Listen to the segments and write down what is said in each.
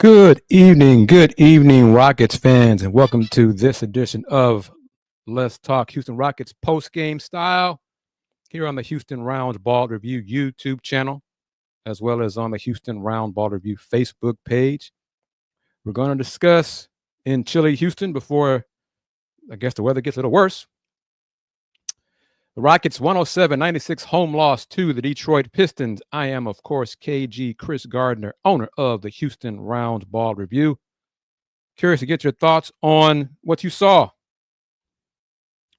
Good evening, Rockets fans, and welcome to this edition of Let's Talk Houston Rockets post-game style here on the Houston Roundball Review YouTube channel, as well as on the Houston Roundball Review Facebook page. We're going to discuss in chilly Houston before, I guess, the weather gets a little worse. The Rockets 107-96 home loss to the Detroit Pistons. I am, of course, KG Kris Gardner, owner of the Houston Roundball Review. Curious to get your thoughts on what you saw.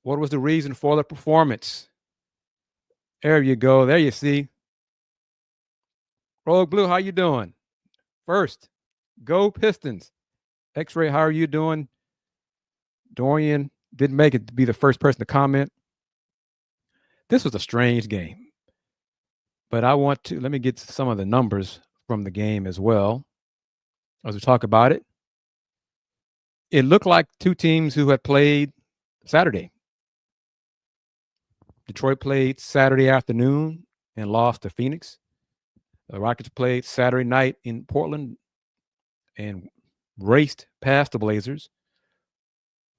What was the reason for the performance? There you go. There you see. Rogue Blue, how you doing? First, go Pistons. X-Ray, how are you doing? Dorian didn't make it to be the first person to comment. This was a strange game, but let me get some of the numbers from the game as well as we talk about it. It looked like two teams who had played Saturday. Detroit played Saturday afternoon and lost to Phoenix. The Rockets played Saturday night in Portland and raced past the Blazers.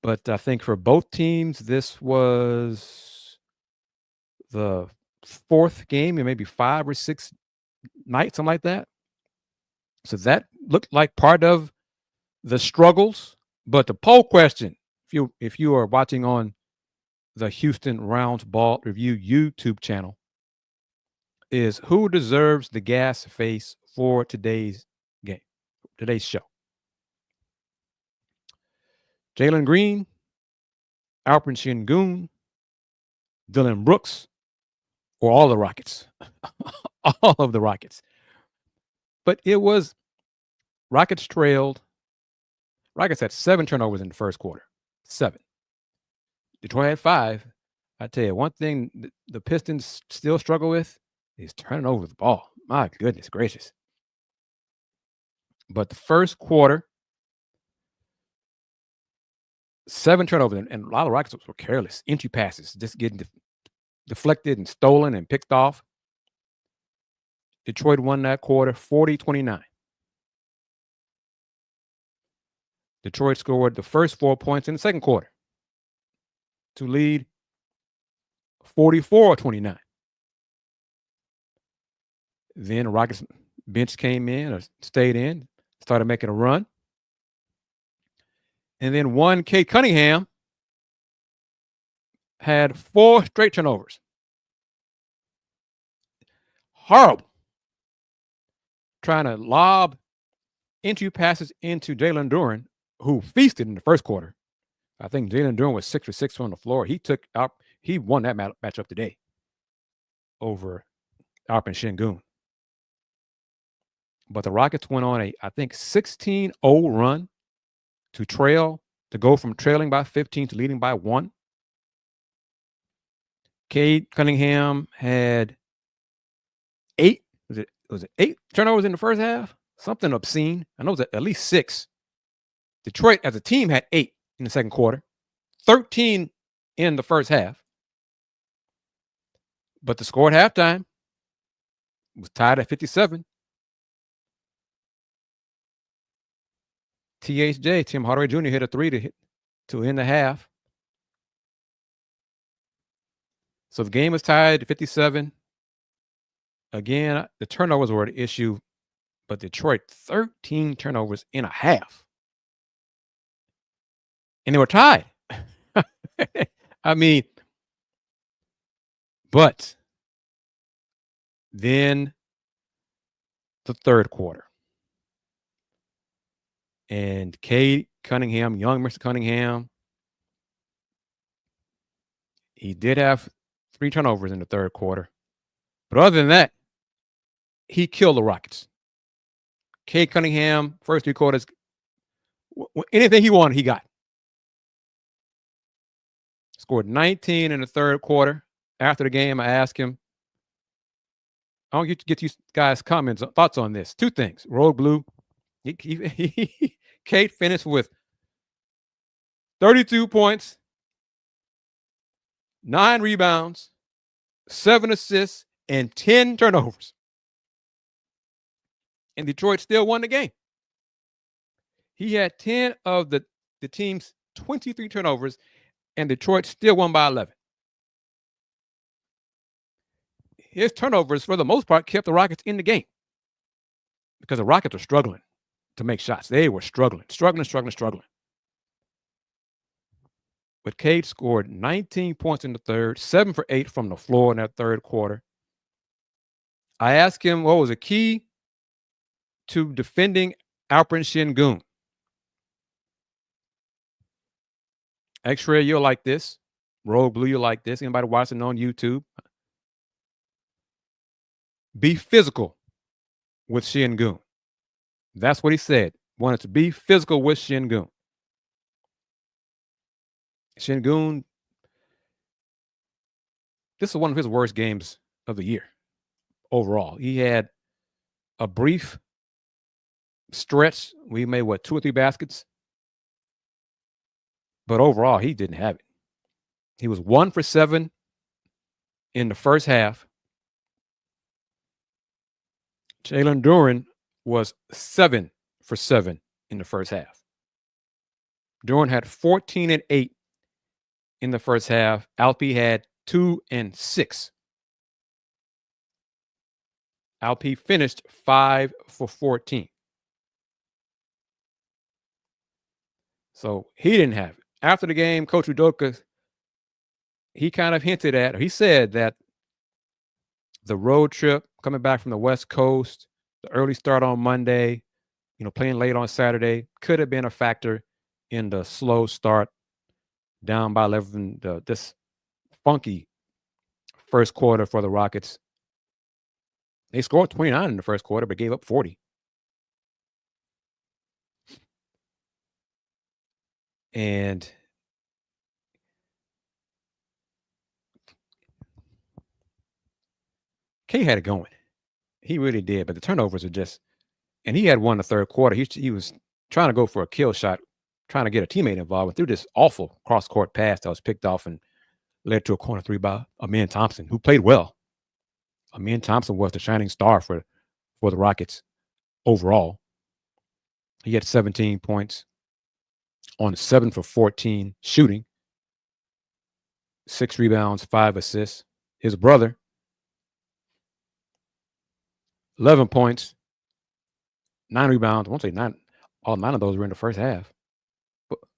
But I think for both teams, this was the fourth game in maybe 5 or 6 nights, something like that. So that looked like part of the struggles. But the poll question, if you are watching on the Houston Roundball Review YouTube channel, is who deserves the gas face for today's game, today's show? Jalen Green, Alperen Sengun, Dylan Brooks, or all the Rockets? All of the Rockets. But it was Rockets trailed. Rockets had 7 turnovers in the first quarter. 7. Detroit had 5. I tell you, one thing the Pistons still struggle with is turning over the ball. My goodness gracious. But the first quarter, 7 turnovers, and a lot of Rockets were careless. Entry passes, just getting deflected and stolen and picked off. Detroit won that quarter 40-29. Detroit scored the first 4 points in the second quarter to lead 44-29. Then the Rockets bench came in or stayed in, started making a run. And then one Kate Cunningham had 4 straight turnovers. Horrible. Trying to lob entry passes into Jalen Duren, who feasted in the first quarter. I think Jalen Duren was 6 for 6 on the floor. He won that matchup today over Alperen Sengun. But the Rockets went on I think 16-0 run to go from trailing by 15 to leading by 1. Cade Cunningham had 8. Was it 8 turnovers in the first half? Something obscene. I know it was at least 6. Detroit as a team had 8 in the second quarter, 13 in the first half. But the score at halftime was tied at 57. THJ, Tim Hardaway Jr. hit a 3 to end the half. So the game was tied at 57. Again, the turnovers were the issue, but Detroit 13 turnovers in a half. And they were tied. I mean, but then the third quarter. And Cade Cunningham, young Mr. Cunningham, he did have 3 turnovers in the third quarter. But other than that, he killed the Rockets. Cade Cunningham, first 3 quarters, anything he wanted, he got. Scored 19 in the third quarter. After the game, I asked him, I want you to get you guys' thoughts on this. 2 things. Rogue Blue, Cade finished with 32 points, 9 rebounds, 7 assists, and 10 turnovers. And Detroit still won the game. He had 10 of the team's 23 turnovers, and Detroit still won by 11. His turnovers, for the most part, kept the Rockets in the game because the Rockets were struggling to make shots. They were struggling. But Cade scored 19 points in the third, 7 for 8 from the floor in that third quarter. I asked him what was the key to defending Alperen Şengün. X-Ray, you'll like this. Rogue Blue, you'll like this. Anybody watching on YouTube? Be physical with Şengün. That's what he said. Wanted to be physical with Şengün. Şengün, this is one of his worst games of the year overall. He had a brief stretch. We made, 2 or 3 baskets? But overall, he didn't have it. He was 1 for 7 in the first half. Jalen Duren was 7 for 7 in the first half. Duren had 14 and 8 in the first half. Alp had 2 and 6. Alp finished 5 for 14. So he didn't have it. After the game, Coach Udoka, he kind of hinted at, or he said that the road trip coming back from the West Coast, the early start on Monday, playing late on Saturday could have been a factor in the slow start down by 11, this funky first quarter for the Rockets. They scored 29 in the first quarter, but gave up 40. And K had it going. He really did, but the turnovers are just, and he had one in the third quarter. He was trying to go for a kill shot, trying to get a teammate involved, and threw this awful cross-court pass that was picked off and led to a corner 3 by Amen Thompson, who played well. Amen Thompson was the shining star for the Rockets overall. He had 17 points on 7 for 14 shooting, 6 rebounds, 5 assists. His brother, 11 points, 9 rebounds. I won't say 9. All 9 of those were in the first half.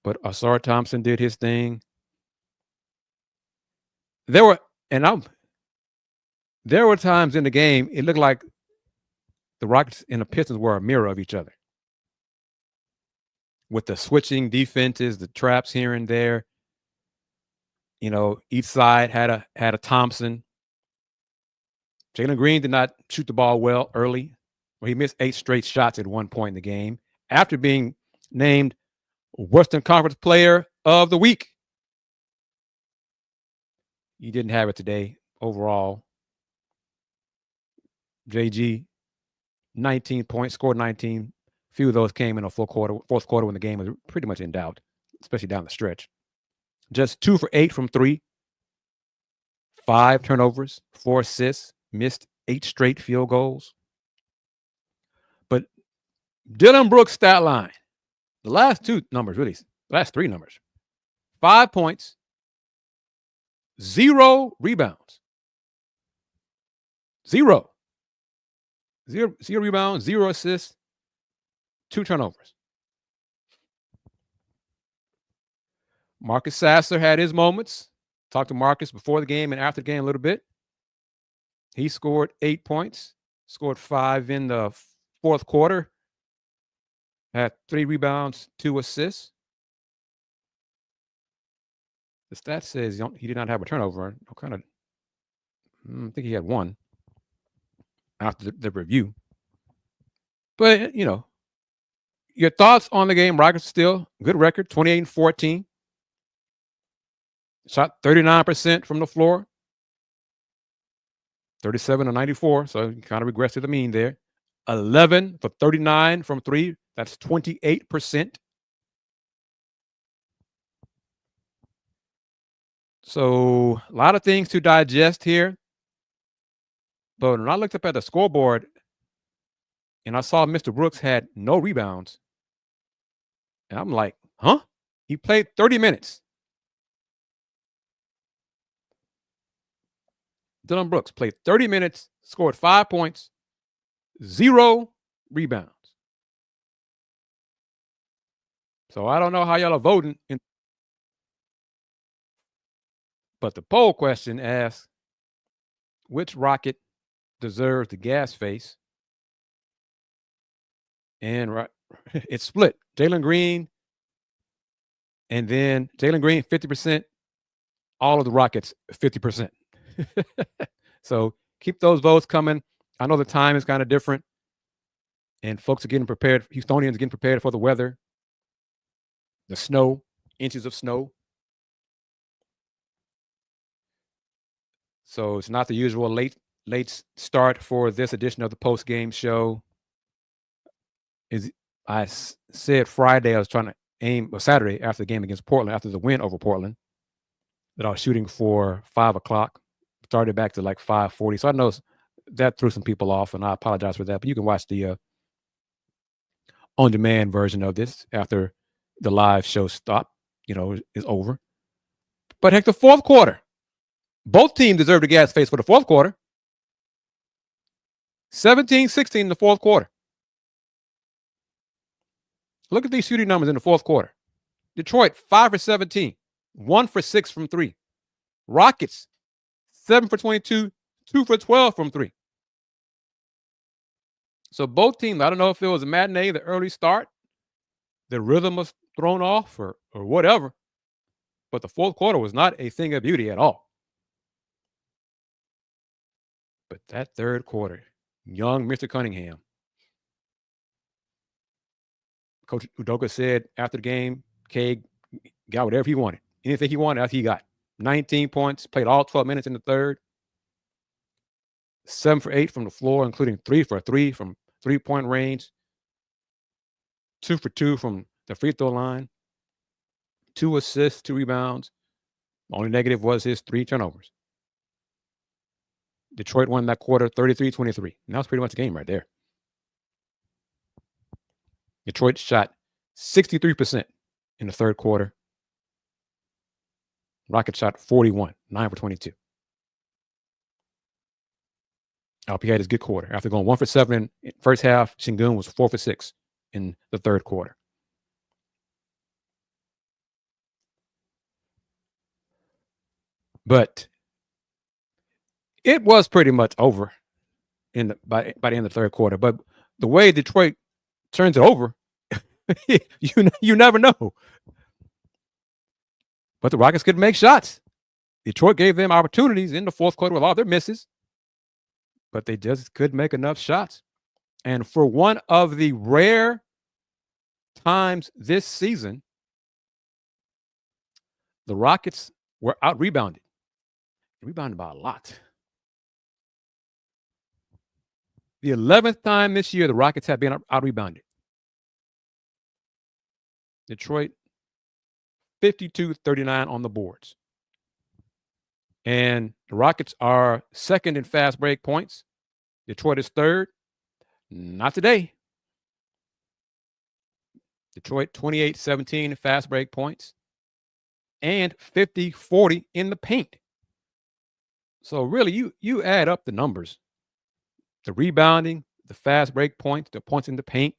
But Ausar Thompson did his thing. There were times in the game it looked like the Rockets and the Pistons were a mirror of each other, with the switching defenses, the traps here and there. Each side had a Thompson. Jalen Green did not shoot the ball well early. He missed 8 straight shots at one point in the game after being named Western Conference Player of the Week. He didn't have it today overall. JG, 19 points, scored 19. A few of those came in the fourth quarter when the game was pretty much in doubt, especially down the stretch. Just 2 for 8 from 3. 5 turnovers, 4 assists, missed 8 straight field goals. But Dylan Brooks' stat line, the last 2 numbers, really, the last 3 numbers: 5 points, 0 rebounds. 0 rebounds, 0 assists, 2 turnovers. Marcus Sasser had his moments. Talked to Marcus before the game and after the game a little bit. He scored 8 points, scored 5 in the fourth quarter, had 3 rebounds, 2 assists. The stat says he did not have a turnover. I think he had 1 after the review. But, your thoughts on the game? Rockets still good record, 28-14. Shot 39% from the floor, 37-94. So you kind of regressed to the mean there. 11 for 39 from 3. That's 28%. So a lot of things to digest here. But when I looked up at the scoreboard and I saw Mr. Brooks had no rebounds, And I'm like, huh? He played 30 minutes. Dillon Brooks played 30 minutes, scored 5 points, 0 rebounds. So I don't know how y'all are voting. But the poll question asks, which Rocket deserves the gas face? And it's split. Jalen Green, and then Jalen Green 50%, all of the Rockets 50%. So keep those votes coming. I know the time is kind of different, and folks are getting prepared. Houstonians are getting prepared for the weather, the snow, inches of snow. So it's not the usual late start for this edition of the post game show. I said Friday I was trying to aim, or Saturday after the game against Portland, after the win over Portland, that I was shooting for 5 o'clock. Started back to like 5:40. So I know that threw some people off, and I apologize for that. But you can watch the on-demand version of this after the live show is over. But heck, the fourth quarter, both teams deserve the gas face for the fourth quarter. 17-16 in the fourth quarter. Look at these shooting numbers in the fourth quarter. Detroit, 5 for 17, 1 for 6 from 3. Rockets, 7 for 22, 2 for 12 from 3. So both teams, I don't know if it was a matinee, the early start, the rhythm was thrown off or whatever, but the fourth quarter was not a thing of beauty at all. But that third quarter, young Mr. Cunningham. Coach Udoka said after the game, Cade got whatever he wanted. Anything he wanted, he got. 19 points, played all 12 minutes in the third. 7 for 8 from the floor, including 3 for 3 from three-point range. 2 for 2 from the free throw line. 2 assists, 2 rebounds. The only negative was his 3 turnovers. Detroit won that quarter 33-23. And that was pretty much the game right there. Detroit shot 63% in the third quarter. Rockets shot 41, 9 for 22. LP had his good quarter. After going 1 for 7 in first half, Sengun was 4 for 6 in the third quarter. But it was pretty much over by the end of the third quarter. But the way Detroit turns it over, you never know. But the Rockets could make shots. Detroit gave them opportunities in the fourth quarter with all their misses, but they just couldn't make enough shots. And for one of the rare times this season, the Rockets were out-rebounded. Rebounded by a lot. The 11th time this year the Rockets have been out-rebounded. Detroit, 52-39 on the boards. And the Rockets are second in fast break points. Detroit is third. Not today. Detroit, 28-17 fast break points. And 50-40 in the paint. So really, you add up the numbers. The rebounding, the fast break points, the points in the paint,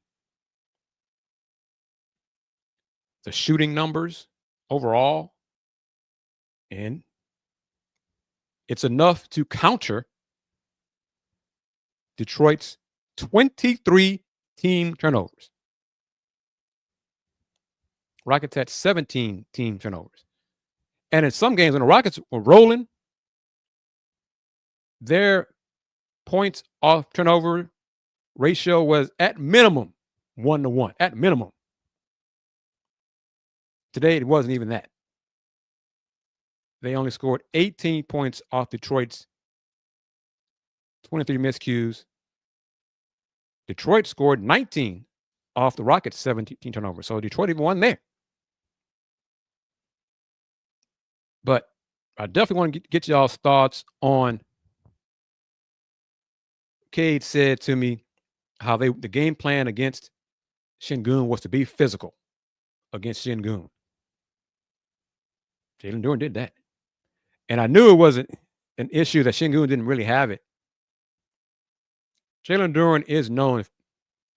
the shooting numbers overall, and it's enough to counter Detroit's 23 team turnovers. Rockets had 17 team turnovers. And in some games when the Rockets were rolling, their points off turnover ratio was at minimum 1-1, at minimum. Today, it wasn't even that. They only scored 18 points off Detroit's 23 miscues. Detroit scored 19 off the Rockets' 17 turnovers. So Detroit even won there. But I definitely want to get y'all's thoughts on. Cade said to me how the game plan against Sengun was to be physical, against Şengün. Jalen Duren did that. And I knew it wasn't an issue that Şengün didn't really have it. Jalen Duren is known,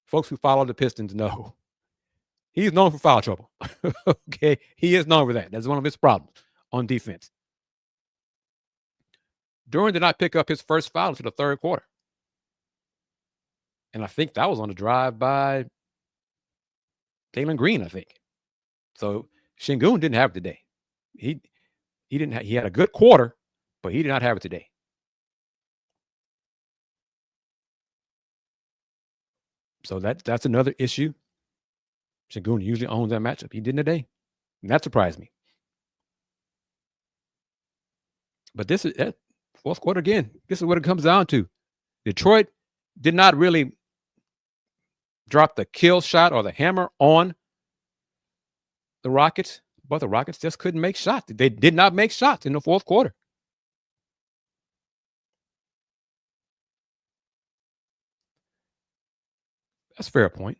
folks who follow the Pistons know, he's known for foul trouble. Okay, he is known for that. That's one of his problems on defense. Duren did not pick up his first foul until the third quarter. And I think that was on a drive by Jalen Green, I think. So Şengün didn't have it today. He had a good quarter, but he did not have it today. So that's another issue. Şengün usually owns that matchup. He didn't today. And that surprised me. But this is fourth quarter again. This is what it comes down to. Detroit did not really drop the kill shot or the hammer on the Rockets, but the Rockets just couldn't make shots. They did not make shots in the fourth quarter. That's a fair point.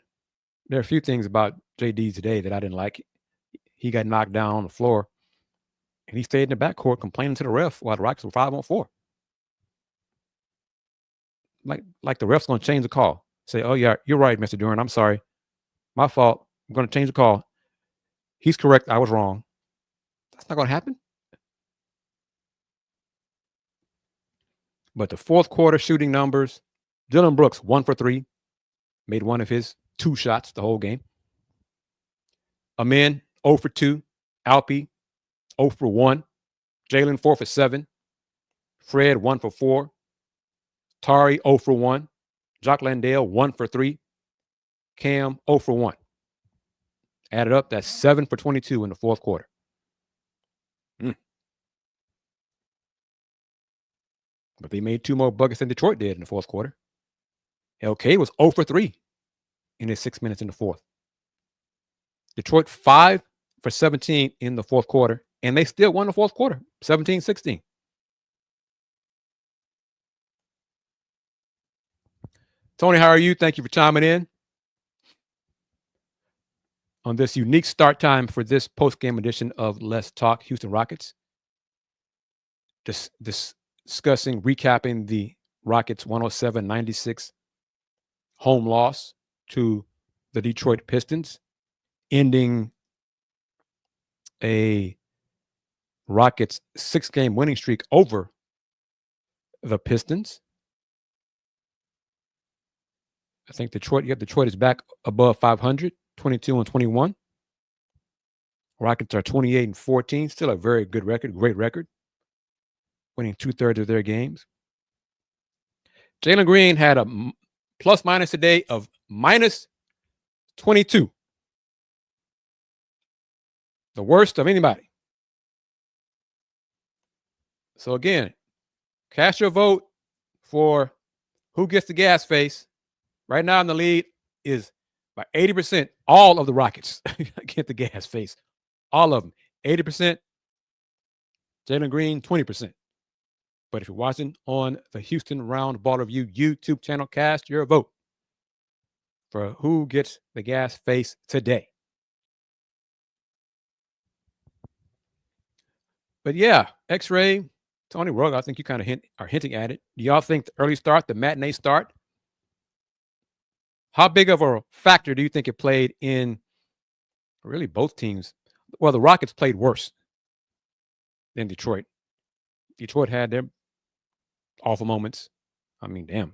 There are a few things about JD today that I didn't like. He got knocked down on the floor, and he stayed in the backcourt complaining to the ref while the Rockets were 5-on-4. Like the ref's going to change the call. Say, oh, yeah, you're right, Mr. Duren. I'm sorry. My fault. I'm going to change the call. He's correct. I was wrong. That's not going to happen. But the fourth quarter shooting numbers, Dillon Brooks, 1 for 3, made one of his 2 shots the whole game. Amin, 0 for 2. Alpi, 0 for 1. Jalen, 4 for 7. Fred, 1 for 4. Tari, 0 for 1. Jock Landale, 1 for 3. Cam, 0 for 1. Added up, that's 7 for 22 in the fourth quarter. But they made 2 more buckets than Detroit did in the fourth quarter. LK was 0 for 3 in his 6 minutes in the fourth. Detroit 5 for 17 in the fourth quarter, and they still won the fourth quarter, 17-16. Tony, how are you? Thank you for chiming in on this unique start time for this post-game edition of Let's Talk Houston Rockets. Discussing, recapping the Rockets 107-96 home loss to the Detroit Pistons, ending a Rockets 6-game winning streak over the Pistons. I think Detroit is back above 500, 22-21. Rockets are 28-14, still a very good record, great record, winning 2/3 of their games. Jalen Green had a plus minus today of minus 22. The worst of anybody. So again, cast your vote for who gets the gas face. Right now in the lead is by 80%, all of the Rockets get the gas face. All of them. 80%. Jalen Green, 20%. But if you're watching on the Houston Roundball Review YouTube channel, cast your vote for who gets the gas face today. But yeah, X-Ray, Tony Rugg, I think you kind of are hinting at it. Do y'all think the early start, the matinee start, how big of a factor do you think it played in really both teams? Well, the Rockets played worse than Detroit. Detroit had their awful moments. I mean, damn.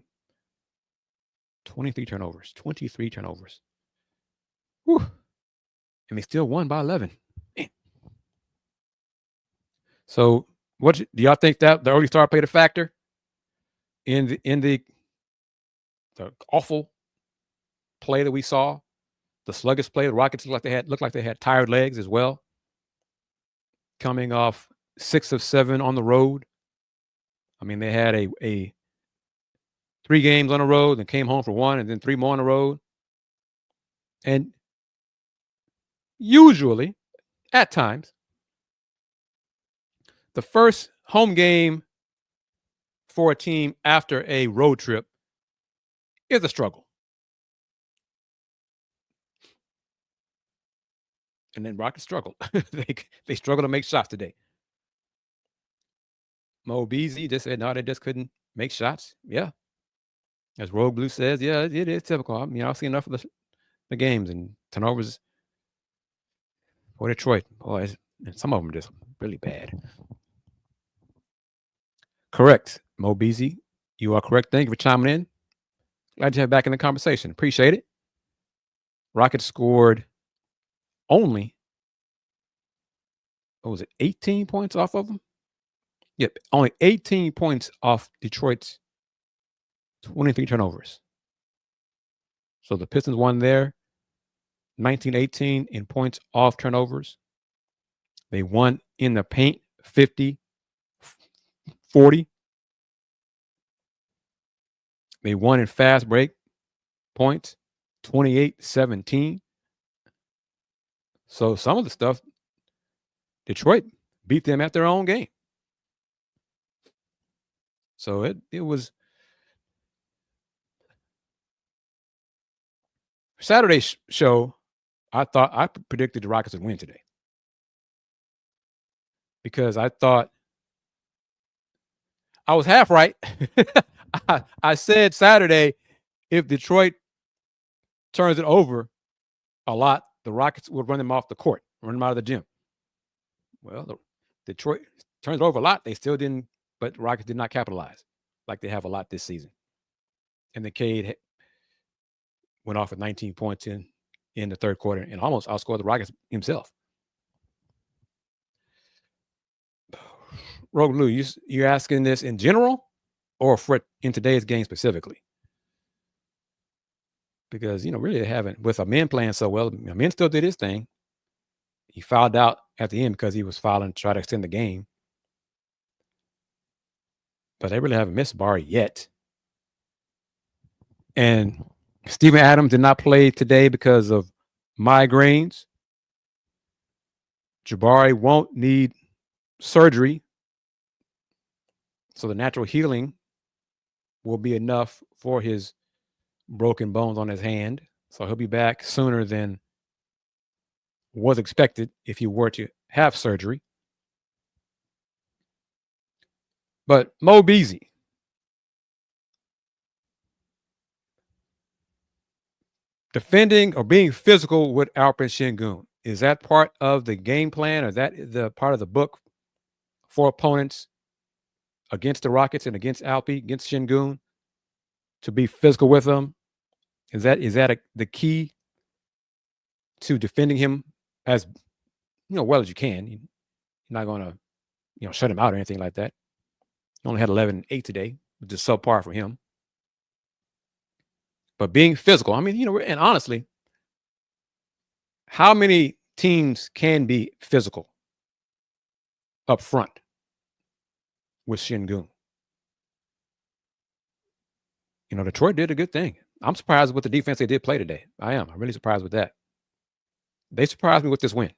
23 turnovers. Whew. And they still won by 11. Man. So, what do y'all think that the early start played a factor in the awful play that we saw? The sluggish play, the Rockets looked like they had tired legs as well. Coming off 6 of 7 on the road. I mean, they had a 3 games on the road and came home for 1 and then 3 more on the road. And usually, at times, the first home game for a team after a road trip is a struggle. And then Rockets struggled. they struggled to make shots today. Mo Beasley just said, no, they just couldn't make shots. Yeah. As Rogue Blue says, yeah, it is typical. I mean, I've seen enough of the games and turnovers for Detroit. Boy, and some of them are just really bad. Correct. Mo Beasley, you are correct. Thank you for chiming in. Glad to have you back in the conversation. Appreciate it. Rockets scored only, what was it, 18 points off of them? Yep, only 18 points off Detroit's 23 turnovers. So the Pistons won there 19-18 in points off turnovers. They won in the paint 50-40. They won in fast break points 28-17. So some of the stuff, Detroit beat them at their own game. So it was Saturday's show. I predicted the Rockets would win today because I thought I was half right. I said Saturday, if Detroit turns it over a lot, the Rockets would run them off the court, run them out of the gym. Well, Detroit turns it over a lot. They still didn't, but the Rockets did not capitalize like they have a lot this season. And the Cade went off with 19 points in the third quarter and almost outscored the Rockets himself. Rogue Blue, you asking this in general or for in today's game specifically? Because, really they haven't, with a men playing so well, men still did his thing. He fouled out at the end because he was fouling to try to extend the game. But they really haven't missed bar yet. And Steven Adams did not play today because of migraines. Jabari won't need surgery. So the natural healing will be enough for his broken bones on his hand. So he'll be back sooner than was expected if he were to have surgery. But Mo Beasley, defending or being physical with Alperen Sengun, is that part of the game plan, or that the part of the book for opponents against the Rockets and against Alpi, against Sengun, to be physical with them? Is that the key to defending him as well as you can? You're not going to shut him out or anything like that. He only had 11 and 8 today, which is subpar for him. But being physical, and honestly, how many teams can be physical up front with Sengun? Detroit did a good thing. I'm surprised with the defense they did play today. I am. I'm really surprised with that. They surprised me with this win.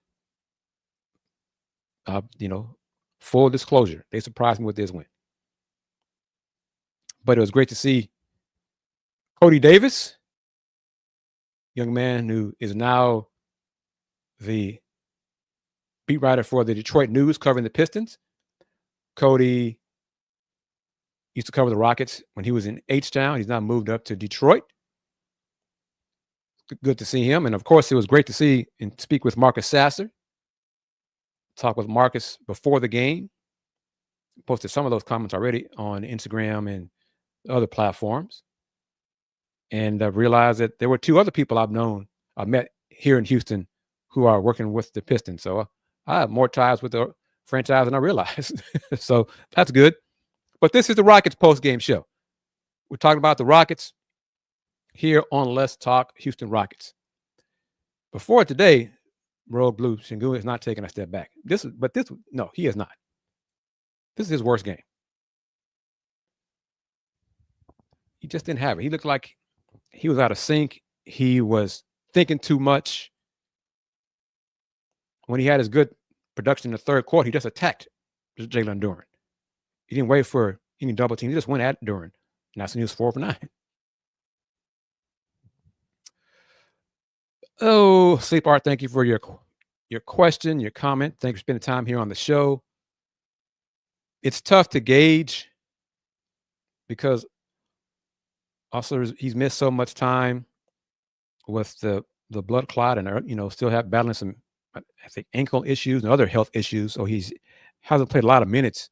Full disclosure, they surprised me with this win. But it was great to see Cody Davis, young man who is now the beat writer for the Detroit News covering the Pistons. Cody used to cover the Rockets when he was in H-Town. He's now moved up to Detroit. Good to see him. And, of course, it was great to see and speak with Marcus Sasser. Talk with Marcus before the game. Posted some of those comments already on Instagram and other platforms. And realized that there were two other people I've met here in Houston who are working with the Pistons. So I have more ties with the franchise than I realized. So that's good. But this is the Rockets post-game show. We're talking about the Rockets here on Let's Talk Houston Rockets. Before today, Rogue Blue, Sengun is not taking a step back. No, he is not. This is his worst game. He just didn't have it. He looked like he was out of sync. He was thinking too much. When he had his good production in the third quarter, he just attacked Jalen Duren. He didn't wait for any double team. He just went at Duren. And that's when he was 4 for 9. Oh, Sleep Art, thank you for your your question, your comment. Thanks for spending time here on the show. It's tough to gauge because also he's missed so much time with the blood clot and still battling some, I think, ankle issues and other health issues. So he's hasn't played a lot of minutes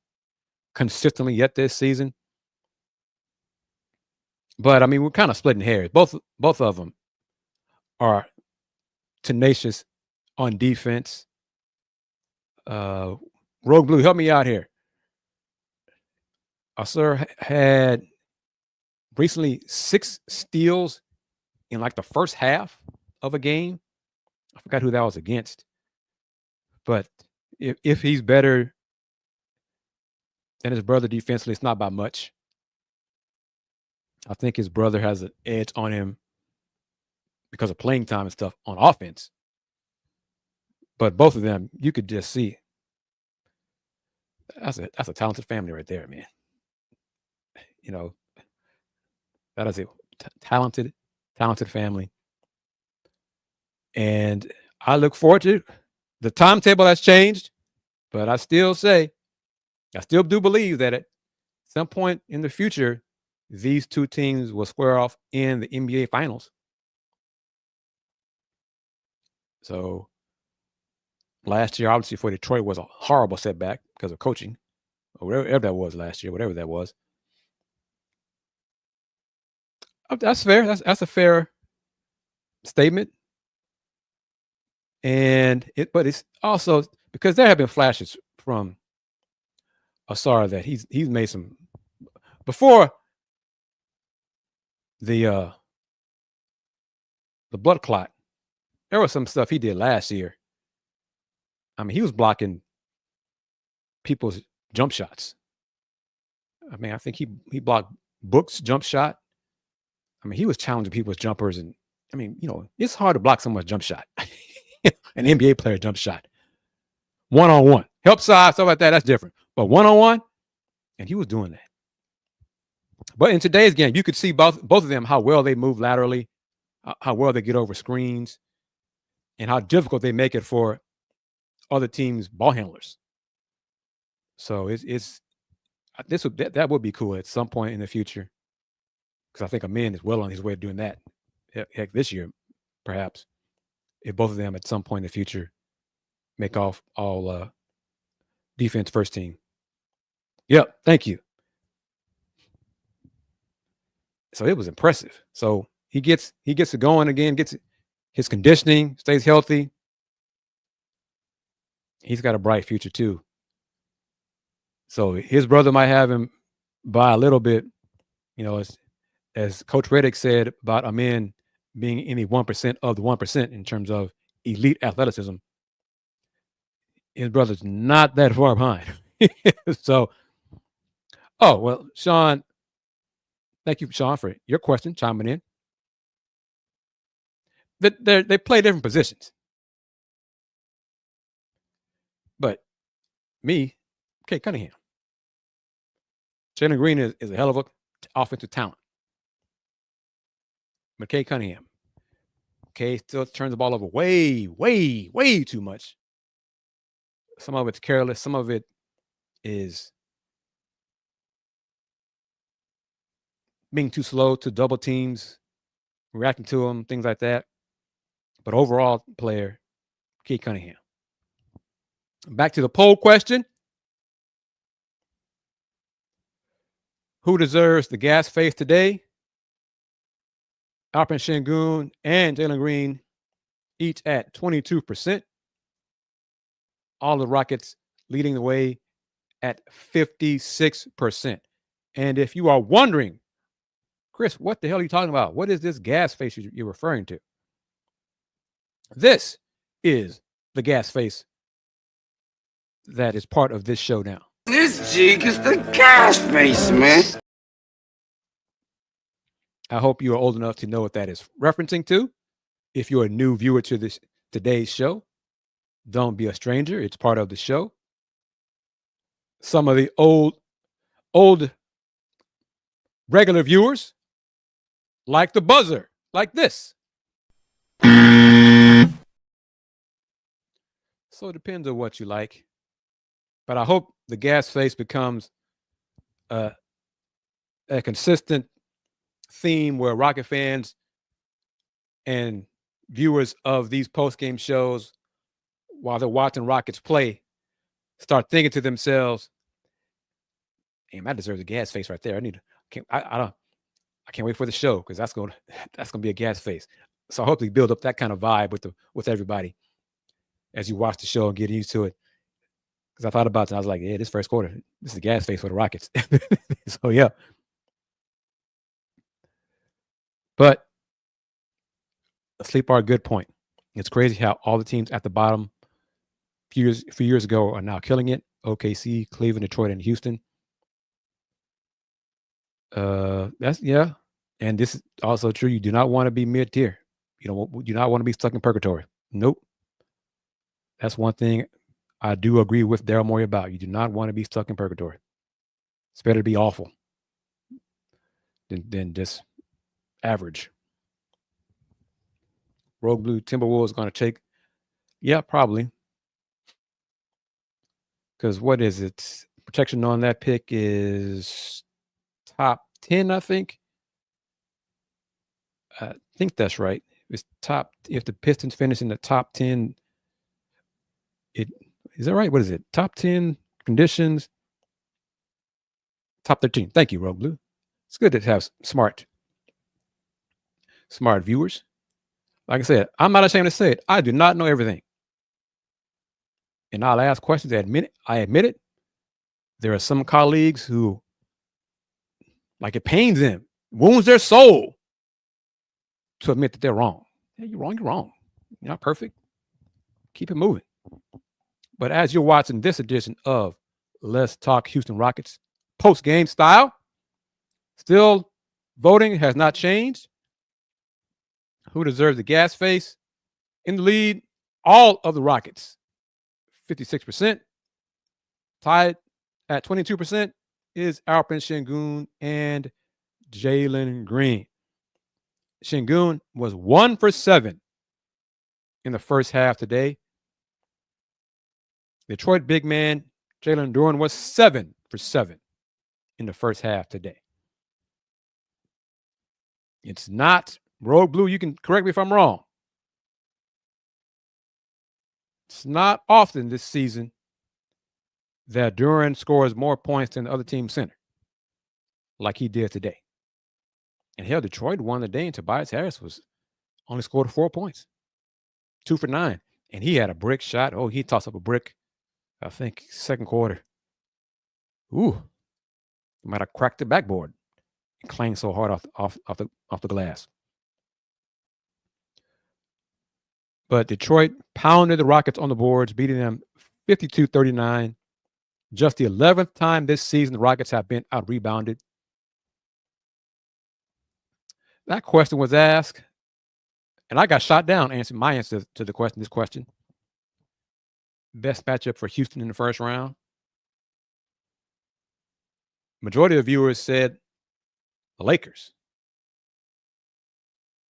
consistently yet this season. But I mean, we're kind of splitting hairs. Both of them are tenacious on defense. Rogue Blue, help me out here. Sir had recently 6 steals in like the first half of a game. I forgot who that was against. But if he's better than his brother defensively, it's not by much. I think his brother has an edge on him because of playing time and stuff on offense. But both of them, you could just see that's a talented family right there, man. That is a talented family. And I look forward to the timetable has changed, but I still do believe that at some point in the future, these two teams will square off in the NBA Finals. So last year, obviously, for Detroit was a horrible setback because of coaching, or whatever that was last year, whatever that was. That's fair. That's a fair statement. But it's also because there have been flashes from Asar that he's made some before the blood clot. There was some stuff he did last year. I mean, he was blocking people's jump shots. I mean, I think he blocked Book's jump shot. I mean, he was challenging people's jumpers, and I mean, it's hard to block someone's jump shot. An NBA player jump shot. 1-on-1. Help side, stuff like that, that's different. But 1-on-1, and he was doing that. But in today's game, you could see both of them, how well they move laterally, how well they get over screens, and how difficult they make it for other teams' ball handlers. So that would be cool at some point in the future, because I think Amin is well on his way to doing that. Heck, this year, perhaps, if both of them at some point in the future make off all defense first team. Yep, thank you. So it was impressive. So he gets it going again, gets his conditioning, stays healthy. He's got a bright future too. So his brother might have him by a little bit, as Coach Reddick said about Amin being in the 1% of the 1% in terms of elite athleticism. His brother's not that far behind. So, Sean, thank you, Sean, for your question, chiming in. They play different positions. But me, Kay Cunningham. Jalen Green is a hell of a offensive talent. But Kay Cunningham. Kay still turns the ball over way, way, way too much. Some of it's careless. Some of it is being too slow to double teams, reacting to them, things like that. But overall player, Kay Cunningham. Back to the poll question. Who deserves the gas face today? Alperen Şengün and Jalen Green, each at 22%. All the Rockets leading the way at 56%. And if you are wondering, Kris, what the hell are you talking about? What is this gas face you're referring to? This is the gas face that is part of this show now. This jig is the gas face, man. I hope you are old enough to know what that is referencing to. If you're a new viewer to today's show, don't be a stranger. It's part of the show. Some of the old regular viewers like the buzzer, like this. So it depends on what you like. But I hope the gas face becomes a consistent theme where Rocket fans and viewers of these post-game shows, while they're watching Rockets play, start thinking to themselves, "Damn, that deserves a gas face right there. I can't wait for the show because that's gonna be a gas face." So I hope they build up that kind of vibe with everybody as you watch the show and get used to it. Because I thought about it, I was like, "Yeah, this first quarter, this is a gas face for the Rockets." So yeah, but Sleep are a good point. It's crazy how all the teams at the bottom few years ago are now killing it. OKC, Cleveland, Detroit, and Houston. That's yeah. And this is also true. You do not want to be mid tier. You do not want to be stuck in purgatory. Nope. That's one thing I do agree with Daryl Morey about. You do not want to be stuck in purgatory. It's better to be awful than just average. Rogue Blue Timberwolves going to take, yeah, probably. Because what is it? Protection on that pick is top 10, I think. I think that's right. It's top. If the Pistons finish in the top 10, is that right? What is it? Top 10 conditions. Top 13. Thank you, Rogue Blue. It's good to have smart viewers. Like I said, I'm not ashamed to say it. I do not know everything. And I'll ask questions. I admit it. There are some colleagues who, like, it pains them, wounds their soul to admit that they're wrong. Yeah, you're wrong. You're wrong. You're not perfect. Keep it moving. But as you're watching this edition of Let's Talk Houston Rockets post-game style, still voting has not changed. Who deserves the gas face? In the lead, all of the Rockets, 56%. Tied at 22% is Alperen Sengun and Jalen Green. Sengun was 1 for 7 in the first half today. Detroit big man Jalen Duren was 7 for 7 in the first half today. It's not Rogue Blue. You can correct me if I'm wrong. It's not often this season that Duren scores more points than the other team's center, like he did today. And hell, Detroit won the day, and Tobias Harris only scored 4 points, 2 for 9, and he had a brick shot. Oh, he tossed up a brick, I think, second quarter. Ooh, might have cracked the backboard. It clanged so hard off the glass. But Detroit pounded the Rockets on the boards, beating them 52-39. Just the 11th time this season the Rockets have been out-rebounded. That question was asked, and I got shot down answering my answer to this question. Best matchup for Houston in the first round. Majority of viewers said the Lakers,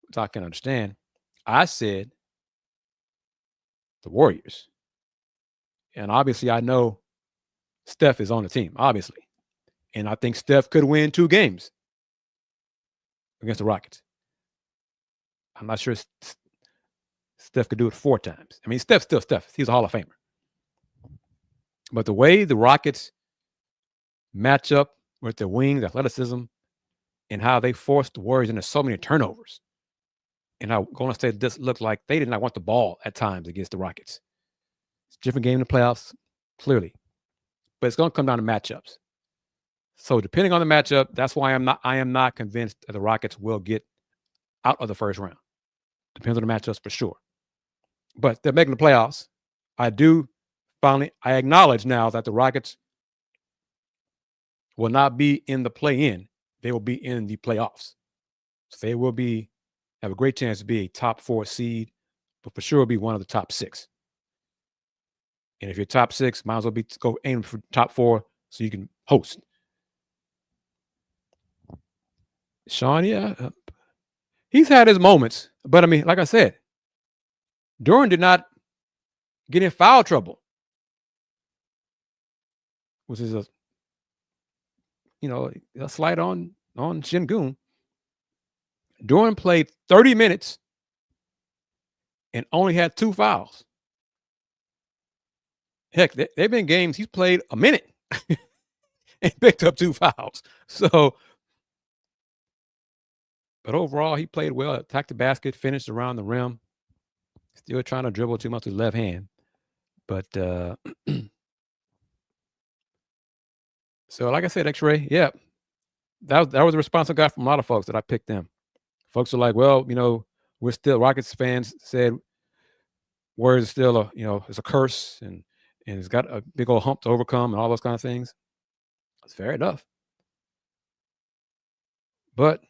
which I can understand. I said the Warriors. And obviously I know Steph is on the team, obviously. And I think Steph could win 2 games against the Rockets. I'm not sure Steph could do it 4 times. I mean, Steph's still Steph. He's a Hall of Famer. But the way the Rockets match up with their wings, athleticism, and how they forced the Warriors into so many turnovers, and how Golden State just looked like they did not want the ball at times against the Rockets. It's a different game in the playoffs, clearly. But it's going to come down to matchups. So depending on the matchup, that's why I am not convinced that the Rockets will get out of the first round. Depends on the matchups for sure. But they're making the playoffs. I acknowledge now that the Rockets will not be in the play-in. They will be in the playoffs. So they will have a great chance to be a top 4 seed, but for sure be one of the top 6. And if you're top 6, might as well go aim for top 4 so you can host. Sean, yeah, he's had his moments, but I mean, like I said, Duren did not get in foul trouble, which is a slight on Şengün. Duran played 30 minutes and only had 2 fouls. Heck, they've been games he's played a minute and picked up 2 fouls. So, but overall, he played well, attacked the basket, finished around the rim. Still trying to dribble too much with his left hand. But so like I said, X-Ray, yeah, that was the response I got from a lot of folks that I picked them. Folks are like, well, we're still Rockets fans said Warriors is still it's a curse and it's got a big old hump to overcome and all those kind of things. That's fair enough. But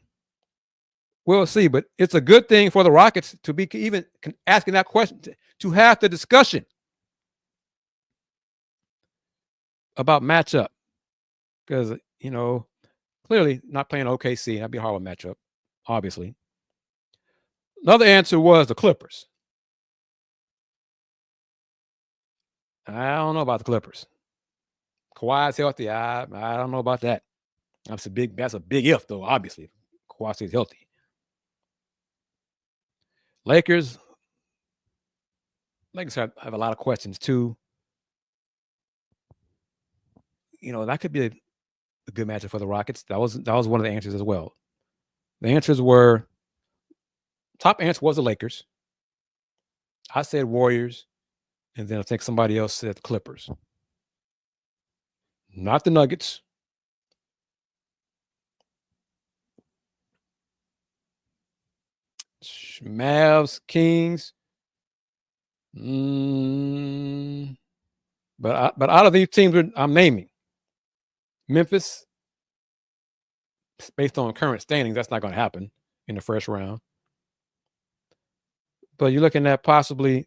we'll see. But it's a good thing for the Rockets to be even asking that question, to have the discussion about matchup. Because, clearly not playing OKC. That'd be a horrible matchup, obviously. Another answer was the Clippers. I don't know about the Clippers. Kawhi's healthy. I don't know about that. That's a big if, though, obviously. Kawhi stays healthy. Lakers have a lot of questions, too. That could be a good matchup for the Rockets. That was one of the answers as well. The answers were, top answer was the Lakers. I said Warriors, and then I think somebody else said the Clippers. Not the Nuggets. Mavs, Kings. But out of these teams I'm naming, Memphis, based on current standings, that's not going to happen in the first round. But you're looking at possibly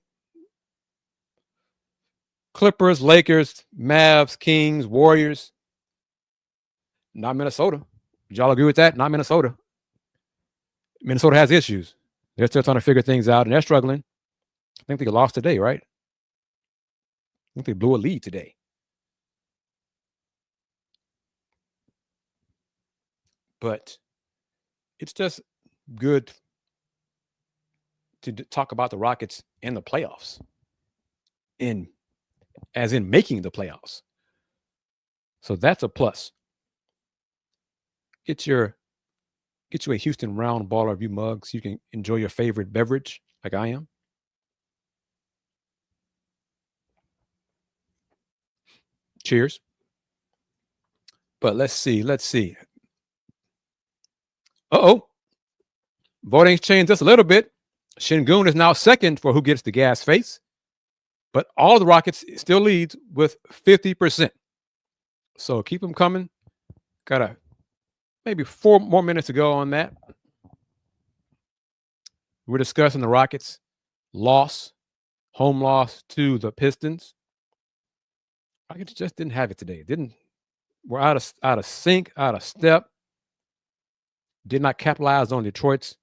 Clippers, Lakers, Mavs, Kings, Warriors. Not Minnesota. Did y'all agree with that? Not Minnesota. Minnesota has issues. They're still trying to figure things out, and they're struggling. I think they lost today, right? I think they blew a lead today. But it's just good to talk about the Rockets in the playoffs, as in making the playoffs. So that's a plus. Get you a Houston Roundball review mug so you can enjoy your favorite beverage like I am. Cheers. But let's see. Uh-oh. Voting's changed just a little bit. Şengün is now second for who gets the gas face. But all of the Rockets still leads with 50%. So keep them coming. Got maybe 4 more minutes to go on that. We're discussing the Rockets' home loss to the Pistons. Rockets just didn't have it today. We're out of sync, out of step. Did not capitalize on Detroit's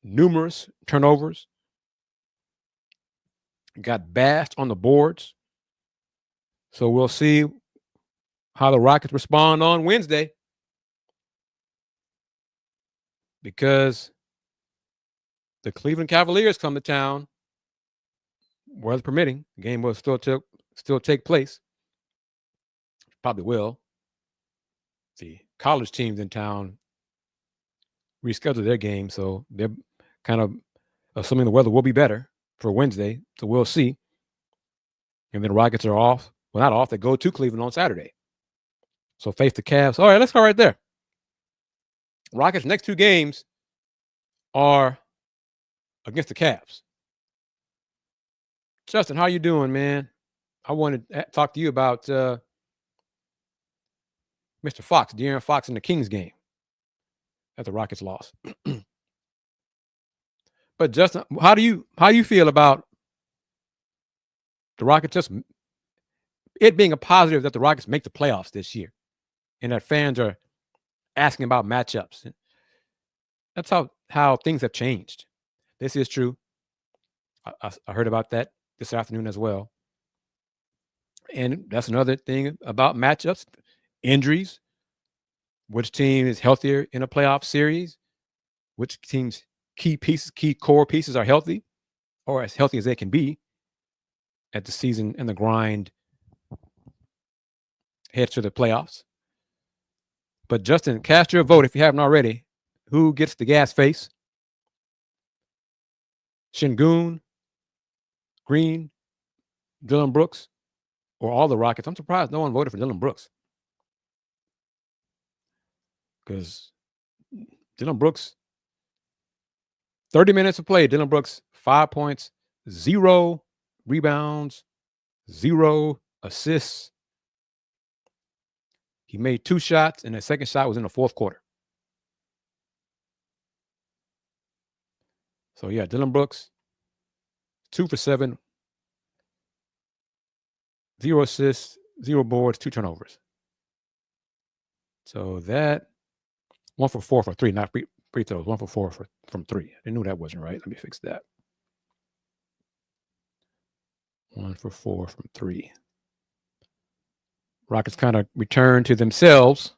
numerous turnovers. Got bashed on the boards. So we'll see how the Rockets respond on Wednesday. Because the Cleveland Cavaliers come to town, weather permitting. The game will still take place. Probably will. The college teams in town reschedule their game, so they're kind of assuming the weather will be better for Wednesday. So we'll see. And then the Rockets are off. Well, not off. They go to Cleveland on Saturday. So face the Cavs. All right, let's go right there. Rockets' next 2 games are against the Cavs. Justin, how you doing, man? I wanted to talk to you about Mr. Fox, De'Aaron Fox in the Kings game that the Rockets lost. But Justin, how do you feel about the Rockets, just it being a positive that the Rockets make the playoffs this year and that fans are asking about matchups? That's how things have changed. This is true. I heard about that this afternoon as well. And that's another thing about matchups, injuries. Which team is healthier in a playoff series? Which team's key core pieces are healthy or as healthy as they can be at the season and the grind heads to the playoffs. But Justin, cast your vote if you haven't already. Who gets the gas face? Şengün, Green, Dillon Brooks, or all the Rockets? I'm surprised no one voted for Dillon Brooks. Because Dillon Brooks, 30 minutes of play, Dillon Brooks, 5 points, 0 rebounds, 0 assists. He made 2 shots, and the second shot was in the fourth quarter. So, yeah, Dillon Brooks, 2 for 7, 0 assists, 0 boards, 2 turnovers. So that 1 for 4 for 3, not free throws. 1 for 4 from 3. I knew that wasn't right. Let me fix that. 1 for 4 from 3. Rockets kind of returned to themselves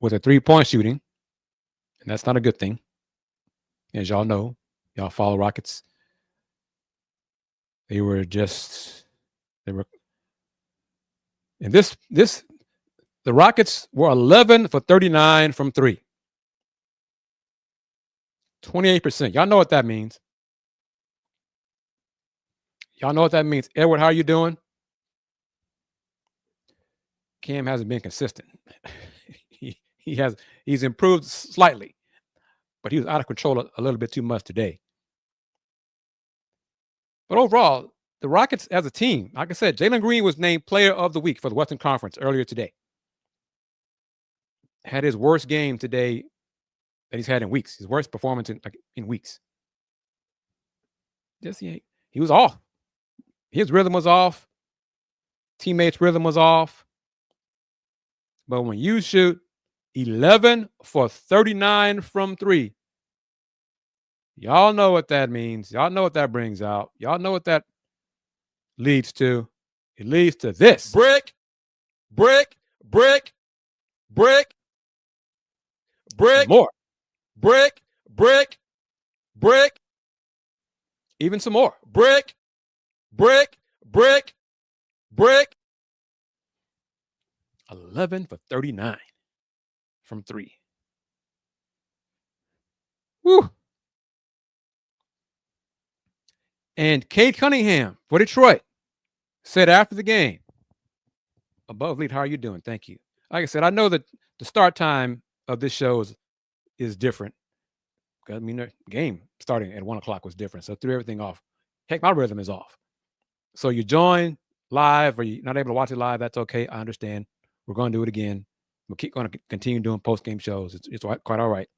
with a 3-point shooting, and that's not a good thing. As y'all know, y'all follow Rockets. And the Rockets were 11 for 39 from 3. 28%. Y'all know what that means. Y'all know what that means. Edward, how are you doing? Cam hasn't been consistent. He's improved slightly, but he was out of control a little bit too much today. But overall, the Rockets as a team, like I said, Jalen Green was named Player of the Week for the Western Conference earlier today. Had his worst game today that he's had in weeks. His worst performance in weeks. He was off. His rhythm was off. Teammates' rhythm was off. But when you shoot 11 for 39 from 3, y'all know what that means. Y'all know what that brings out. Y'all know what that leads to. It leads to this. Brick, brick, brick, brick, brick, Some more. brick, brick, brick, Even some more. brick, brick, brick, brick. 11 for 39 from 3. Woo. And Cade Cunningham for Detroit said after the game, above lead, how are you doing? Thank you. Like I said, I know that the start time of this show is different. I mean, the game starting at 1 o'clock was different, so threw everything off. Heck, my rhythm is off. So you join live or you're not able to watch it live, that's okay. I understand. We're going to do it again. We'll keep going to continue doing post-game shows. It's quite all right.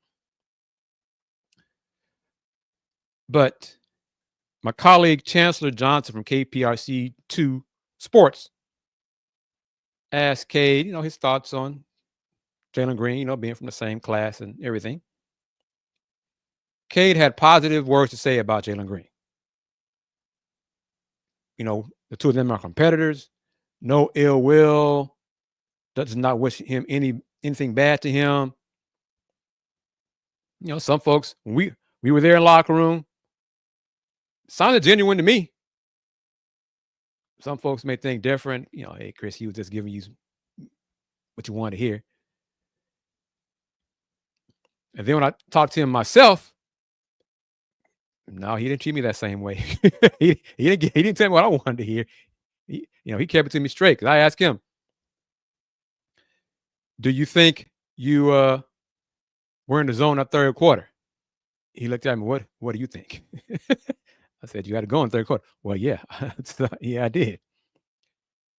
But my colleague, Chancellor Johnson from KPRC2 Sports, asked Cade, his thoughts on Jalen Green, being from the same class and everything. Cade had positive words to say about Jalen Green. The two of them are competitors. No ill will. Does not wish him anything bad to him. Some folks, when we were there in the locker room, sounded genuine to me. Some folks may think different. Hey, Kris, he was just giving you what you wanted to hear. And then when I talked to him myself, no, he didn't treat me that same way. he didn't tell me what I wanted to hear. He kept it to me straight. Because I asked him, do you think you were in the zone that third quarter? He looked at me, what do you think? I said, you had to go in third quarter. Well, yeah. Yeah, I did.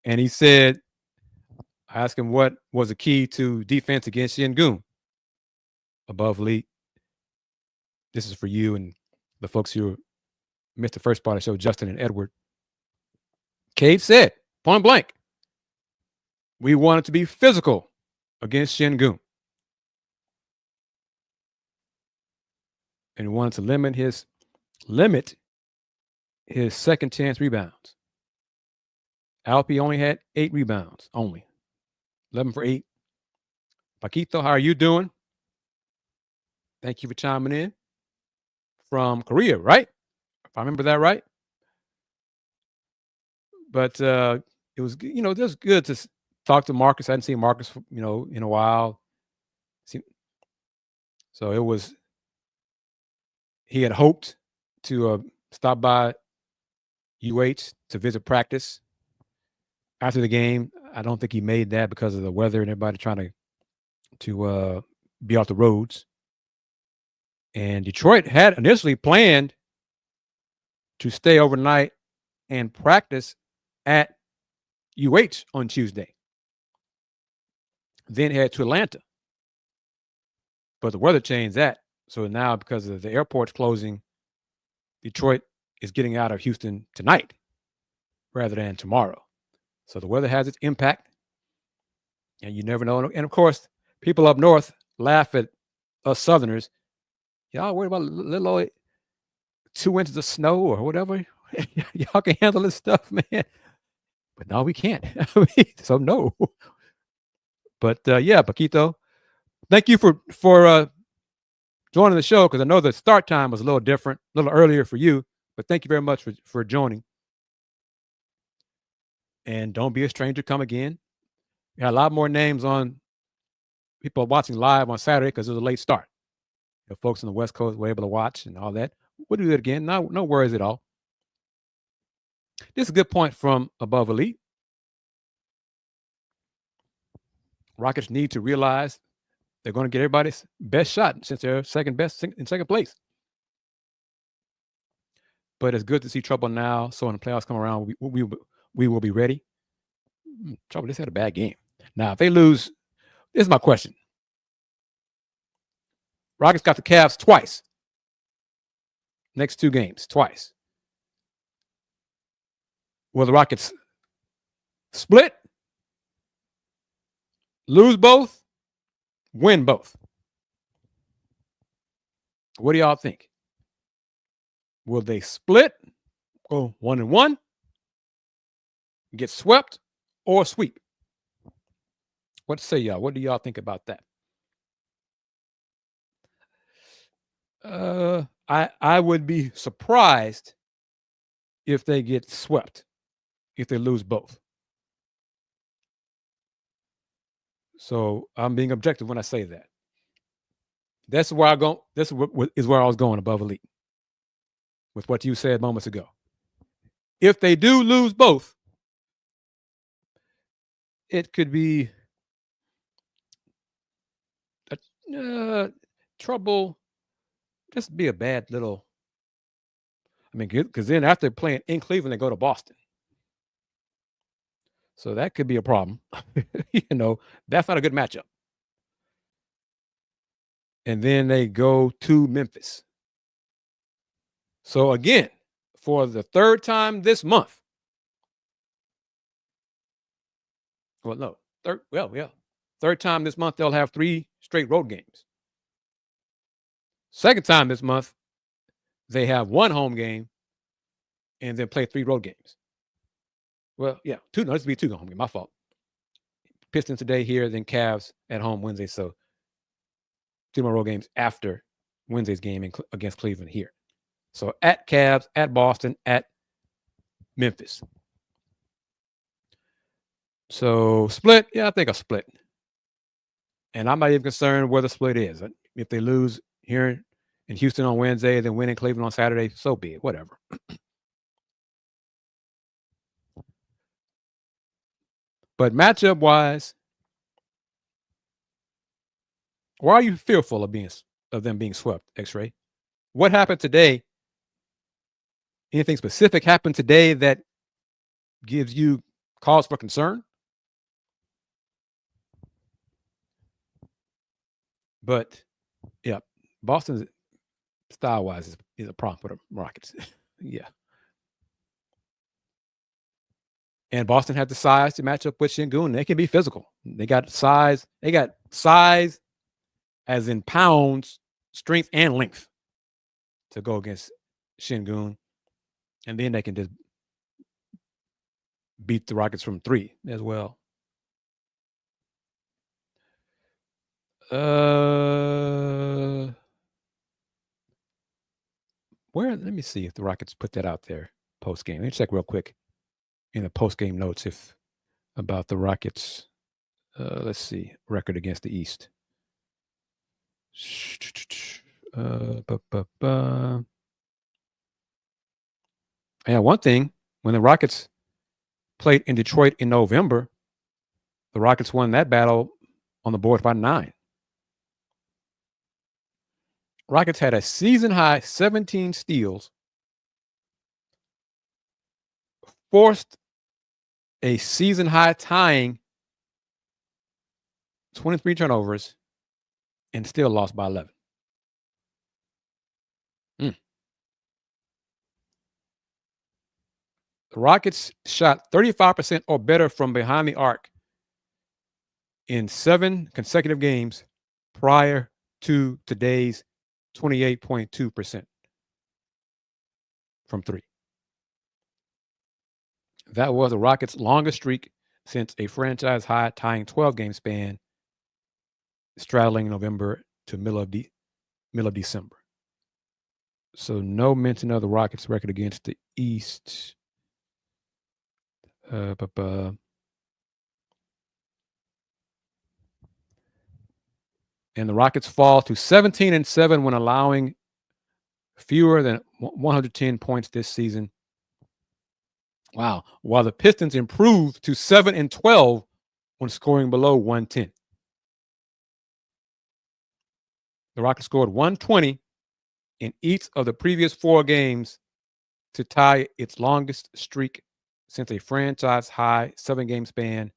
And he said, I asked him what was the key to defense against Şengün. Above lead. This is for you and the folks who missed the first part of the show, Justin and Edward. Cade said, point blank, we wanted to be physical against Şengün. And we wanted to limit his second chance rebounds. Alpi only had 8 rebounds, only 11 for 8. Paquito, how are you doing? Thank you for chiming in from Korea, right? If I remember that right. But it was, just good to talk to Marcus. I hadn't seen Marcus, in a while. So it was, he had hoped to stop by UH to visit practice after the game. I don't think he made that because of the weather and everybody trying to be off the roads. And Detroit had initially planned to stay overnight and practice at UH on Tuesday. Then head to Atlanta. But the weather changed that. So now, because of the airport's closing, Detroit is getting out of Houston tonight rather than tomorrow. So the weather has its impact. And you never know. And of course, people up north laugh at us Southerners. Y'all worried about little old 2 inches of snow or whatever. Y'all can handle this stuff, man. But no, we can't. So no. But yeah, Paquito, thank you for joining the show, because I know the start time was a little different, a little earlier for you. But thank you very much for joining. And don't be a stranger. Come again. We had a lot more names on people watching live on Saturday because it was a late start. Folks on the West Coast were able to watch and all that. We'll do it again. No worries at all. This is a good point from Above Elite. Rockets need to realize they're going to get everybody's best shot since they're second best in second place. But it's good to see Trouble now. So when the playoffs come around, we will be ready. Trouble just had a bad game. Now, if they lose, this is my question. Rockets got the Cavs twice. Next 2 games, twice. Will the Rockets split, lose both, win both? What do y'all think? Will they split, go 1-1, get swept, or sweep? What say y'all? What do y'all think about that? I would be surprised if they get swept, if they lose both. So I'm being objective when I say that. That's where I go. This is where I was going, Above Elite, with what you said moments ago. If they do lose both, it could be trouble. Just be a bad little. I mean, because then after playing in Cleveland, they go to Boston. So that could be a problem. That's not a good matchup. And then they go to Memphis. So again, for the third time this month. Well, no, third time this month, they'll have 3 straight road games. Second time this month, they have 1 home game and then play 3 road games. Well, yeah, 2. No, this would be 2 home games. My fault. Pistons today here, then Cavs at home Wednesday. So 2 more road games after Wednesday's game against Cleveland here. So at Cavs, at Boston, at Memphis. So split, yeah, I think a split. And I'm not even concerned where the split is. If they lose here in Houston on Wednesday, then win in Cleveland on Saturday, so be it, whatever. But matchup-wise, why are you fearful of them being swept, X-Ray? What happened today? Anything specific happened today that gives you cause for concern? But yeah, Boston's style-wise is a problem for the Rockets. Yeah. And Boston had the size to match up with Şengün. They can be physical. They got size. They got size as in pounds, strength, and length to go against Şengün. And then they can just beat the Rockets from 3 as well. Let me see if the Rockets put that out there post game. Let me check real quick in the post game notes about the Rockets. Let's see, record against the East. Yeah, one thing, when the Rockets played in Detroit in November, the Rockets won that battle on the board by 9. Rockets had a season-high 17 steals, forced a season-high tying 23 turnovers, and still lost by 11. The Rockets shot 35% or better from behind the arc in 7 consecutive games prior to today's 28.2% from 3. That was the Rockets' longest streak since a franchise high tying 12-game span straddling November to middle of December. So no mention of the Rockets' record against the East. And the Rockets fall to 17-7 when allowing fewer than 110 points this season. Wow. While the Pistons improved to 7-12 when scoring below 110. The Rockets scored 120 in each of the previous 4 games to tie its longest streak since a franchise high 7-game span